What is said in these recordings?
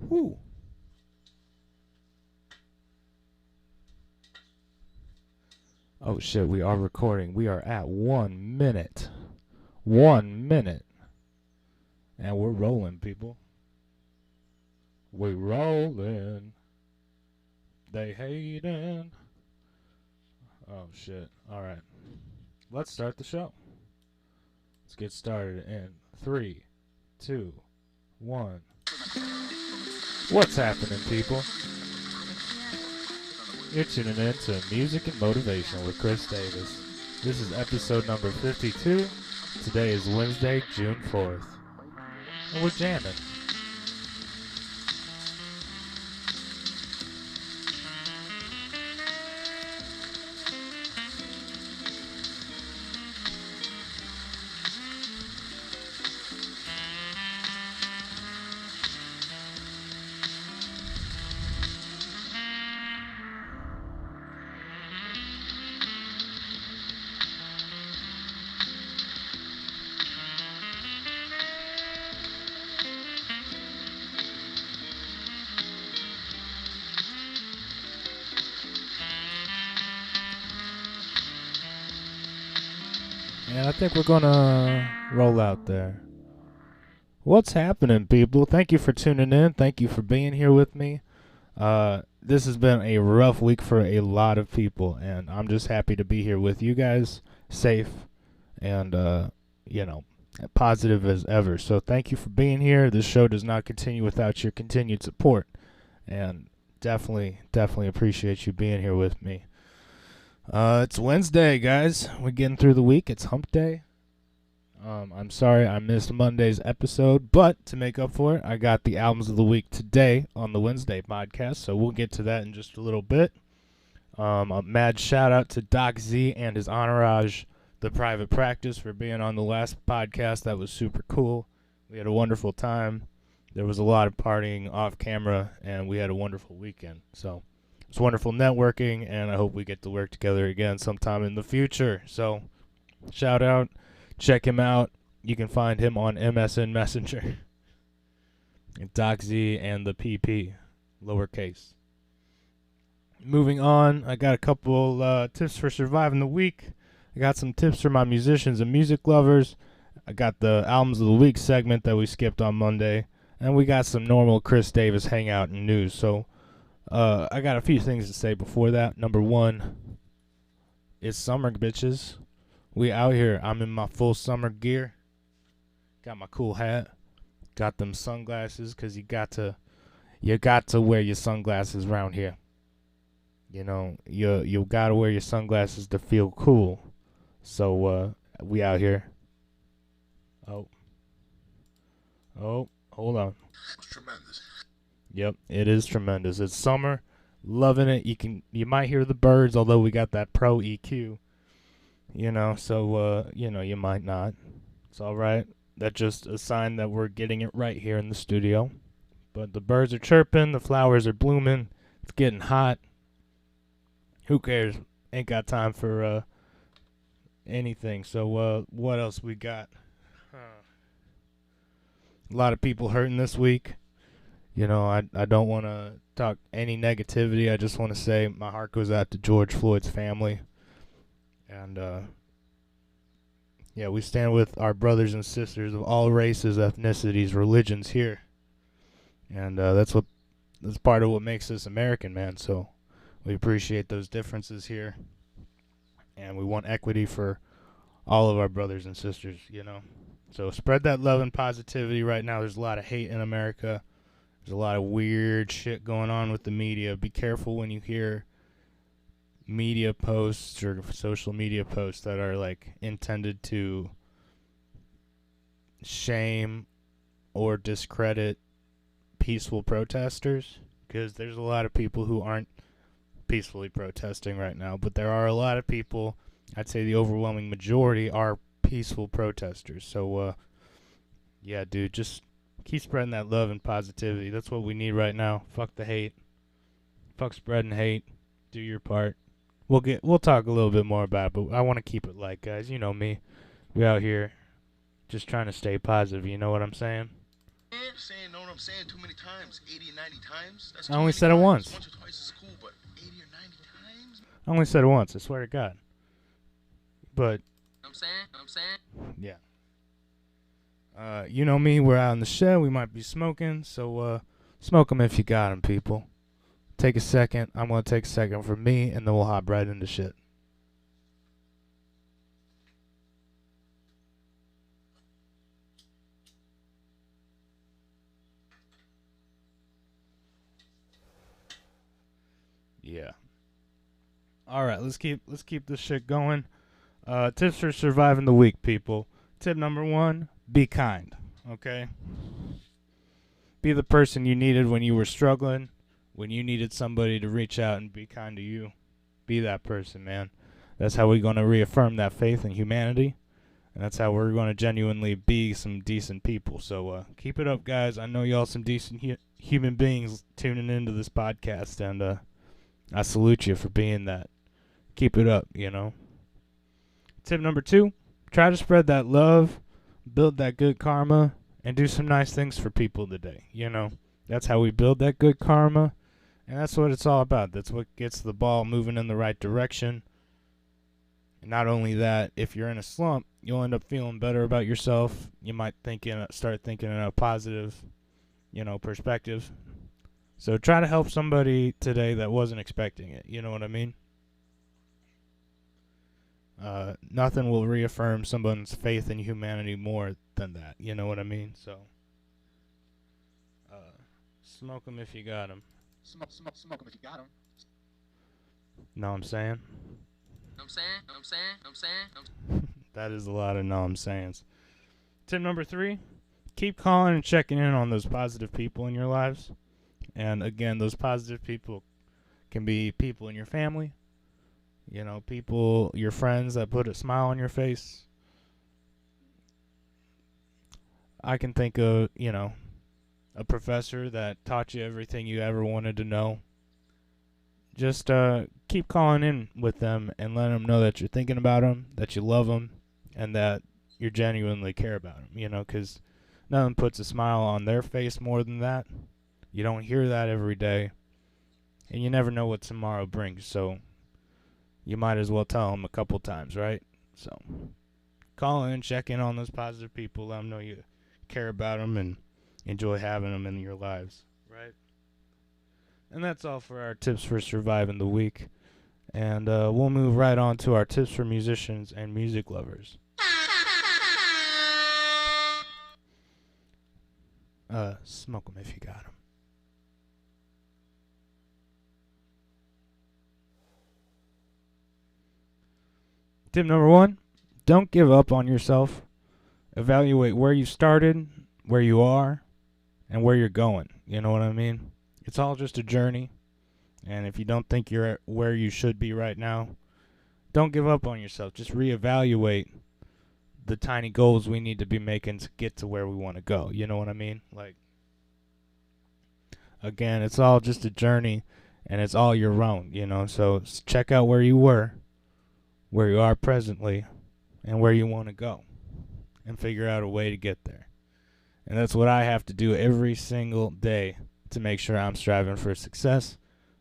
Whew. Oh shit, we are recording. We are at 1 minute. 1 minute. And we're rolling, people. We rolling. They hating. Oh shit. Alright. Let's start the show. Let's get started in 3, 2, 1. What's happening, people? You're tuning in to Music and Motivation with Chris Davis. This is episode number 52. Today is Wednesday, June 4th. And we're jamming. And I think we're gonna roll out there. What's happening, people? Thank you for tuning in. Thank you for being here with me. This has been a rough week for a lot of people, and I'm just happy to be here with you guys, safe and positive as ever. So thank you for being here. This show does not continue without your continued support, and definitely appreciate you being here with me. It's Wednesday, guys. We're getting through the week. It's hump day. I'm sorry I missed Monday's episode, but to make up for it, I got the albums of the week today on the Wednesday podcast, so we'll get to that in just a little bit. A mad shout out to Doc Z and his entourage, The Private Practice, for being on the last podcast. That was super cool. We had a wonderful time. There was a lot of partying off camera, and we had a wonderful weekend. So it's wonderful networking, and I hope we get to work together again sometime in the future. So shout out. Check him out. You can find him on MSN Messenger. Doc Z and the PP, lowercase. Moving on, I got a couple tips for surviving the week. I got some tips for my musicians and music lovers. I got the albums of the week segment that we skipped on Monday. And we got some normal Chris Davis hangout and news. So I got a few things to say before that. Number one, it's summer, bitches. We out here. I'm in my full summer gear. Got my cool hat. Got them sunglasses, because you got to wear your sunglasses around here. You know, you got to wear your sunglasses to feel cool. So we out here. Oh, hold on. It's tremendous. Yep, it is tremendous. It's summer. Loving it. You might hear the birds, although we got that Pro EQ. You might not. It's all right. That's just a sign that we're getting it right here in the studio. But the birds are chirping, the flowers are blooming, it's getting hot. Who cares? Ain't got time for anything. So what else we got? A lot of people hurting this week. You know, I don't want to talk any negativity. I just want to say my heart goes out to George Floyd's family. And, we stand with our brothers and sisters of all races, ethnicities, religions here. And that's part of what makes us American, man. So we appreciate those differences here. And we want equity for all of our brothers and sisters, you know. So spread that love and positivity right now. There's a lot of hate in America. There's a lot of weird shit going on with the media. Be careful when you hear media posts or social media posts that are like intended to shame or discredit peaceful protesters, because there's a lot of people who aren't peacefully protesting right now, but there are a lot of people. I'd say the overwhelming majority are peaceful protesters. So dude, just keep spreading that love and positivity. That's what we need right now. Fuck the hate. Fuck spreading hate. Do your part. We'll talk a little bit more about it, but I want to keep it light, guys. You know me. We out here just trying to stay positive, you know what I'm saying? Saying don't I'm saying too many times. 80 and 90 times? That's I only said it once. Once or twice is cool, but 80 or 90 times? I only said it once, I swear to God. But, I'm saying. yeah. You know me, we're out in the shed, we might be smoking, so smoke 'em if you got 'em, people. Take a second, I'm going to take a second for me, and then we'll hop right into shit. Yeah. All right, let's keep this shit going. Tips for surviving the week, people. Tip number 1, be kind, okay? Be the person you needed when you were struggling, when you needed somebody to reach out and be kind to you. Be that person, man. That's how we're going to reaffirm that faith in humanity, and that's how we're going to genuinely be some decent people. So keep it up, guys. I know y'all some decent human beings tuning into this podcast, and I salute you for being that. Keep it up, you know. Tip number 2, try to spread that love, build that good karma, and do some nice things for people today, you know. That's how we build that good karma, and that's what it's all about. That's what gets the ball moving in the right direction. And not only that, if you're in a slump, you'll end up feeling better about yourself. You might start thinking in a positive, perspective. So try to help somebody today that wasn't expecting it, you know what I mean? Nothing will reaffirm someone's faith in humanity more than that. You know what I mean? So, smoke 'em if you got 'em. Smoke 'em if you got 'em. Know what I'm saying? I'm saying. That is a lot of know I'm sayings. Tip number 3, keep calling and checking in on those positive people in your lives. And again, those positive people can be people in your family. People, your friends that put a smile on your face. I can think of, a professor that taught you everything you ever wanted to know. Just keep calling in with them and let them know that you're thinking about them, that you love them, and that you genuinely care about them, because nothing puts a smile on their face more than that. You don't hear that every day, and you never know what tomorrow brings, so you might as well tell them a couple times, right? So call in, check in on those positive people, let them know you care about them and enjoy having them in your lives, right? And that's all for our tips for surviving the week. And we'll move right on to our tips for musicians and music lovers. Smoke 'em if you got 'em. Tip number 1, don't give up on yourself. Evaluate where you started, where you are, and where you're going. You know what I mean? It's all just a journey. And if you don't think you're at where you should be right now, don't give up on yourself. Just reevaluate the tiny goals we need to be making to get to where we want to go. You know what I mean? Again, it's all just a journey, and it's all your own, So check out where you were, where you are presently, and where you want to go, and figure out a way to get there. And that's what I have to do every single day to make sure I'm striving for success,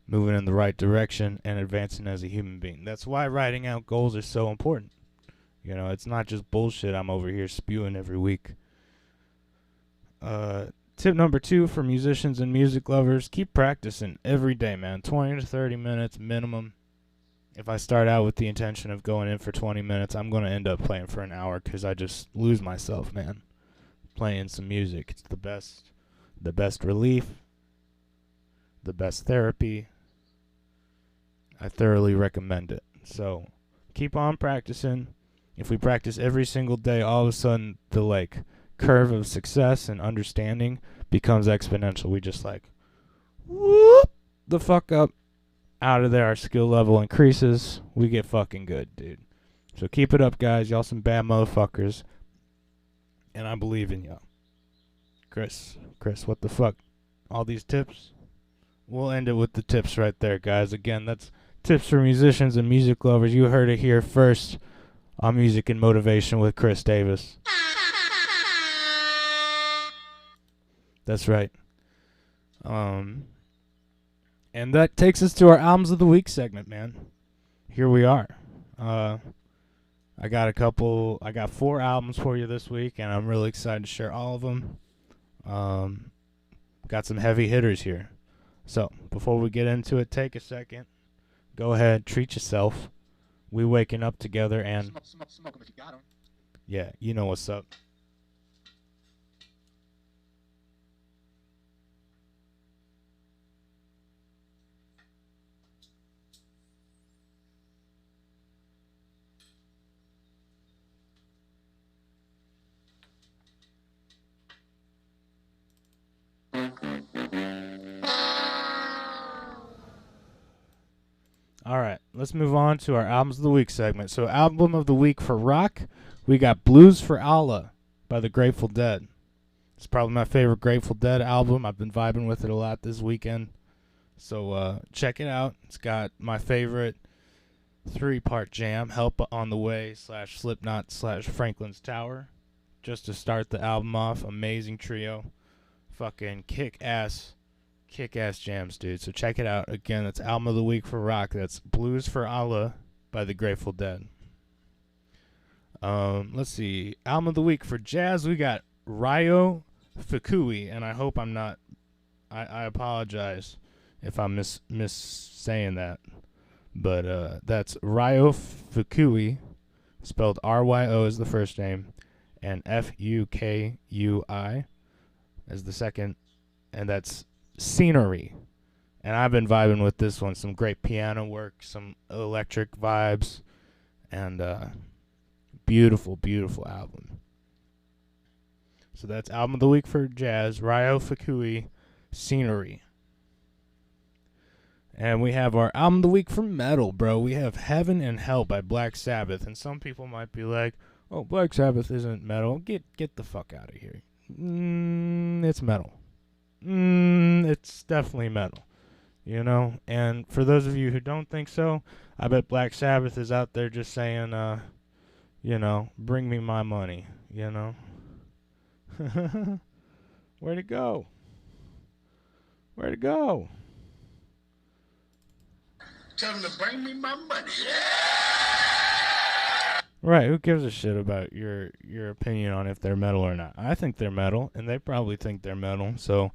moving in the right direction, and advancing as a human being. That's why writing out goals is so important. It's not just bullshit I'm over here spewing every week. Tip number 2 for musicians and music lovers, keep practicing every day, man. 20 to 30 minutes minimum. If I start out with the intention of going in for 20 minutes, I'm going to end up playing for an hour because I just lose myself, man. Playing some music. It's the best relief, the best therapy. I thoroughly recommend it. So keep on practicing. If we practice every single day, all of a sudden the curve of success and understanding becomes exponential. We just whoop the fuck up. Out of there, our skill level increases. We get fucking good, dude. So keep it up, guys. Y'all some bad motherfuckers. And I believe in y'all. Chris, what the fuck? All these tips? We'll end it with the tips right there, guys. Again, that's tips for musicians and music lovers. You heard it here first on Music and Motivation with Chris Davis. That's right. And that takes us to our albums of the week segment, man. Here we are. I got 4 albums for you this week, and I'm really excited to share all of them. Got some heavy hitters here. So, before we get into it, take a second. Go ahead, treat yourself. We waking up together, and Smoke 'em if you got 'em. yeah, you know what's up. All right, let's move on to our albums of the week segment. So, album of the week for rock, we got Blues for Allah by the Grateful Dead. It's probably my favorite Grateful Dead album. I've been vibing with it a lot this weekend. So check it out. It's got my favorite 3-part jam, Help on the Way / Slipknot / Franklin's Tower. Just to start the album off, amazing trio. Fucking kick-ass jams, dude. So check it out. Again, that's album of the week for rock. That's Blues for Allah by the Grateful Dead. Let's see. Album of the week for jazz, we got Ryo Fukui, and I hope I'm not. I apologize if I'm miss saying that, but that's Ryo Fukui, spelled RYO as the first name, and FUKUI as the second, and that's Scenery. And I've been vibing with this one. Some great piano work, some electric vibes, and beautiful album. So that's album of the week for jazz, Ryo Fukui, Scenery. And we have our album of the week for metal, bro. We have Heaven and Hell by Black Sabbath. And some people might be like, oh, Black Sabbath isn't metal. Get the fuck out of here. It's metal. It's definitely metal. You know? And for those of you who don't think so, I bet Black Sabbath is out there just saying, bring me my money, you know? Where'd it go? Tell 'em to bring me my money. Right, who gives a shit about your opinion on if they're metal or not? I think they're metal, and they probably think they're metal. So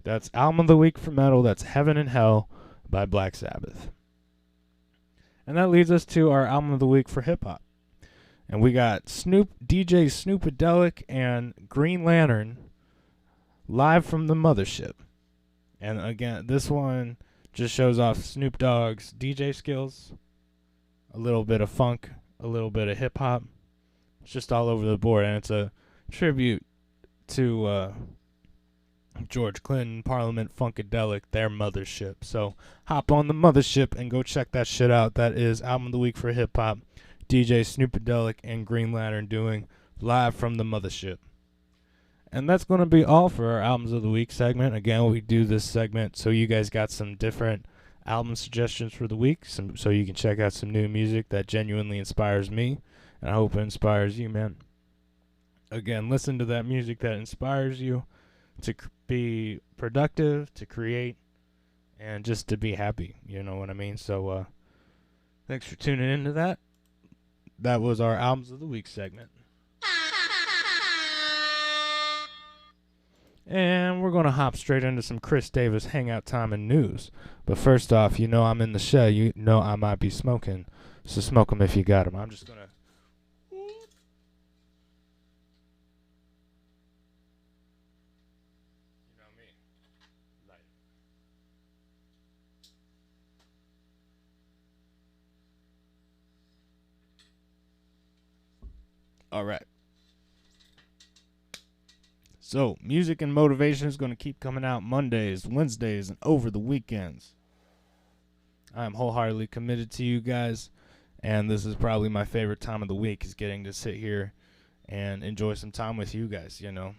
that's album of the week for metal. That's Heaven and Hell by Black Sabbath. And that leads us to our album of the week for hip-hop. And we got DJ Snoopadelic and Green Lantern live from the Mothership. And again, this one just shows off Snoop Dogg's DJ skills, a little bit of funk, a little bit of hip-hop. It's just all over the board, and it's a tribute to George Clinton, Parliament Funkadelic, their Mothership. So hop on the Mothership and go check that shit out. That is album of the week for hip-hop. DJ Snoopadelic and Green Lantern doing live from the Mothership. And that's going to be all for our albums of the week segment. Again, we do this segment so you guys got some different album suggestions for the week, so you can check out some new music that genuinely inspires me, and I hope it inspires you, man. Again, listen to that music that inspires you to be productive, to create, and just to be happy. You know what I mean? So thanks for tuning into that. That was our albums of the week segment. And we're going to hop straight into some Chris Davis hangout time and news. But first off, you know I'm in the shed. You know I might be smoking. So smoke 'em if you got 'em. I'm just going to... You know me. Light. All right. So, music and motivation is going to keep coming out Mondays, Wednesdays, and over the weekends. I am wholeheartedly committed to you guys, and this is probably my favorite time of the week, is getting to sit here and enjoy some time with you guys, you know.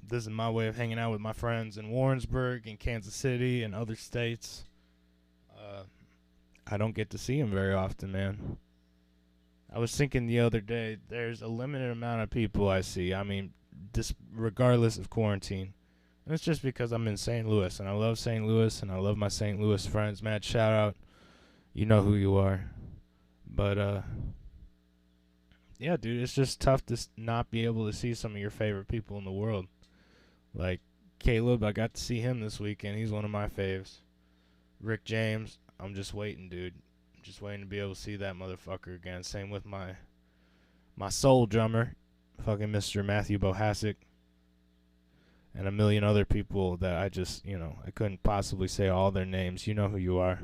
This is my way of hanging out with my friends in Warrensburg, and Kansas City, and other states. I don't get to see them very often, man. I was thinking the other day, there's a limited amount of people I see. I mean, regardless of quarantine, And it's just because I'm in St. Louis, and I love St. Louis, and I love my St. Louis friends. Matt, shout out. You know who you are. But, yeah, dude, it's just tough to not be able to see some of your favorite people in the world. Like Caleb, I got to see him this weekend. He's one of my faves. Rick James, I'm just waiting, dude. I'm just waiting to be able to see that motherfucker again. Same with my soul drummer, fucking Mr. Matthew Bohasic, and a million other people that I just, I couldn't possibly say all their names. You know who you are.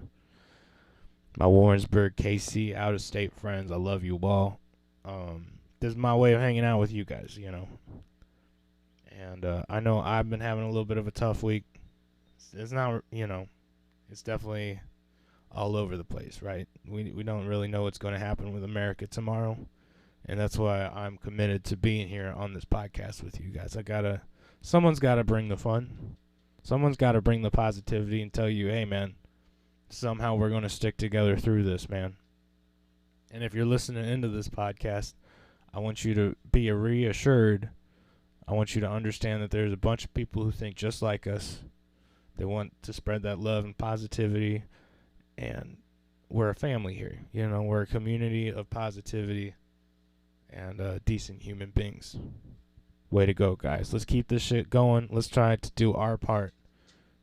My Warrensburg, KC, out-of-state friends, I love you all. This is my way of hanging out with you guys, And I know I've been having a little bit of a tough week. It's not, it's definitely all over the place, right? We don't really know what's going to happen with America tomorrow. And that's why I'm committed to being here on this podcast with you guys. Someone's got to bring the fun. Someone's got to bring the positivity and tell you, hey, man, somehow we're going to stick together through this, man. And if you're listening into this podcast, I want you to be reassured. I want you to understand that there's a bunch of people who think just like us. They want to spread that love and positivity. And we're a family here. We're a community of positivity and decent human beings. Way to go, guys. Let's keep this shit going. Let's try to do our part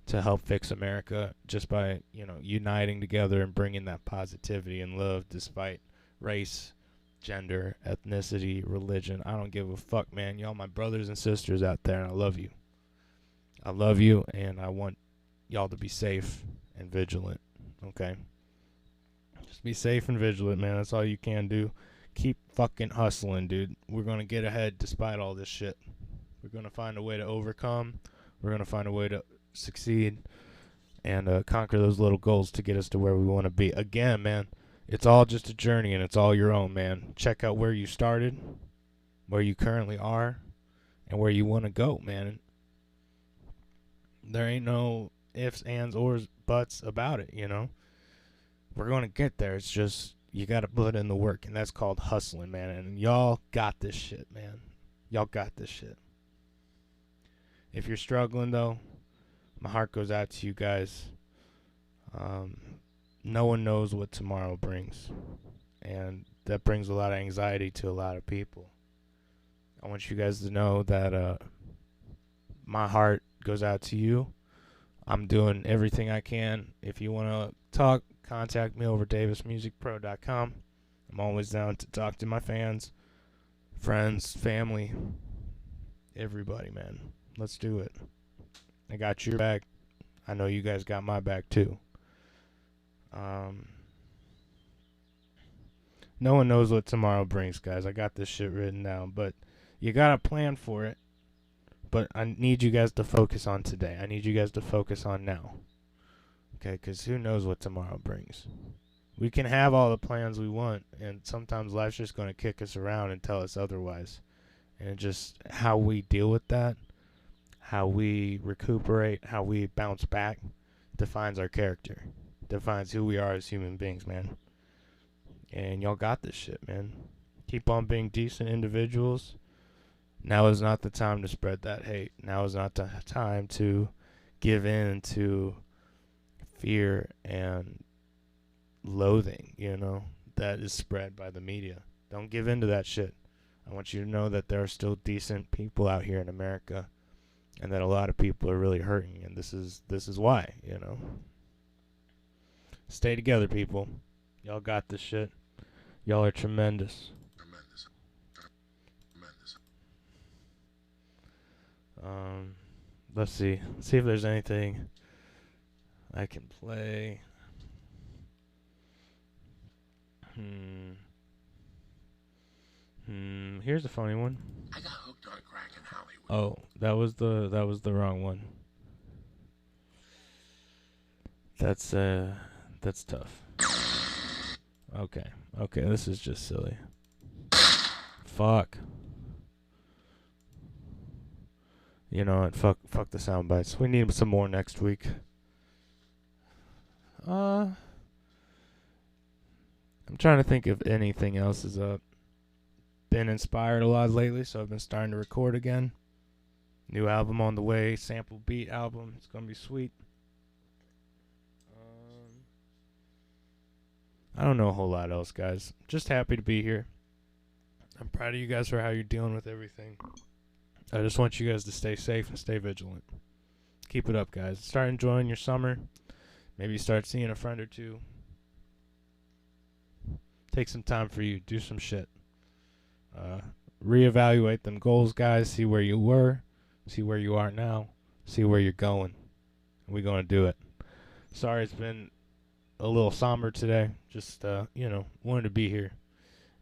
to help fix America just by, uniting together and bringing that positivity and love despite race, gender, ethnicity, religion. I don't give a fuck, man. Y'all my brothers and sisters out there, and I love you. I love you, and I want y'all to be safe and vigilant, okay? Just be safe and vigilant, man. That's all you can do. Keep fucking hustling, dude. We're going to get ahead despite all this shit. We're going to find a way to overcome. We're going to find a way to succeed and conquer those little goals to get us to where we want to be. Again, man, it's all just a journey, and it's all your own, man. Check out where you started, where you currently are, and where you want to go, man. There ain't no ifs, ands, ors, buts about it, We're going to get there. It's just you got to put in the work, and that's called hustling, man. And y'all got this shit, man. Y'all got this shit. If you're struggling, though, my heart goes out to you guys. No one knows what tomorrow brings, and that brings a lot of anxiety to a lot of people. I want you guys to know that my heart goes out to you. I'm doing everything I can. If you want to talk, contact me over davismusicpro.com. I'm always down to talk to my fans, friends, family, everybody, man. Let's do it. I got your back. I know you guys got my back too. No one knows what tomorrow brings, guys. I got this shit written down, but you gotta plan for it. But I need you guys to focus on today. I need you guys to focus on now. Okay, because who knows what tomorrow brings. We can have all the plans we want, and sometimes life's just going to kick us around and tell us otherwise. And just how we deal with that, how we recuperate, how we bounce back, defines our character. Defines who we are as human beings, man. And y'all got this shit, man. Keep on being decent individuals. Now is not the time to spread that hate. Now is not the time to give in to fear and loathing, that is spread by the media. Don't give in to that shit. I want you to know that there are still decent people out here in America, and that a lot of people are really hurting, and this is why, Stay together, people. Y'all got this shit. Y'all are tremendous. Tremendous. Let's see. See if there's anything I can play. Here's a funny one. I got hooked on crack in Hollywood. Oh, that was the wrong one. That's tough. Okay, this is just silly. Fuck. You know what? Fuck the sound bites. We need some more next week. I'm trying to think if anything else is up. Been inspired a lot lately, so I've been starting to record again. New album on the way, sample beat album. It's gonna be sweet. I don't know a whole lot else, guys. Just happy to be here. I'm proud of you guys for how you're dealing with everything. I just want you guys to stay safe and stay vigilant. Keep it up, guys. Start enjoying your summer. Maybe start seeing a friend or two. Take some time for you. Do some shit. Reevaluate them goals, guys. See where you were. See where you are now. See where you're going. We're going to do it. Sorry it's been a little somber today. Just, wanted to be here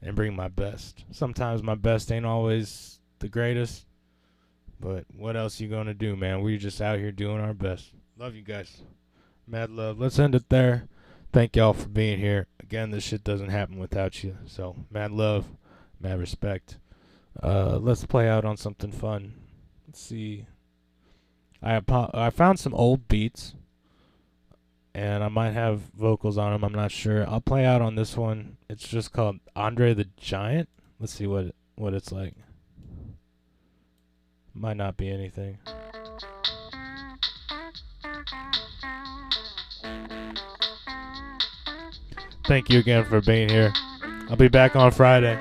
and bring my best. Sometimes my best ain't always the greatest. But what else you going to do, man? We're just out here doing our best. Love you guys. Mad love. Let's end it there. Thank y'all for being here. Again, this shit doesn't happen without you. So, mad love, mad respect. Let's play out on something fun. Let's see. I found some old beats, and I might have vocals on them. I'm not sure. I'll play out on this one. It's just called Andre the Giant. Let's see what it's like. Might not be anything. Thank you again for being here. I'll be back on Friday.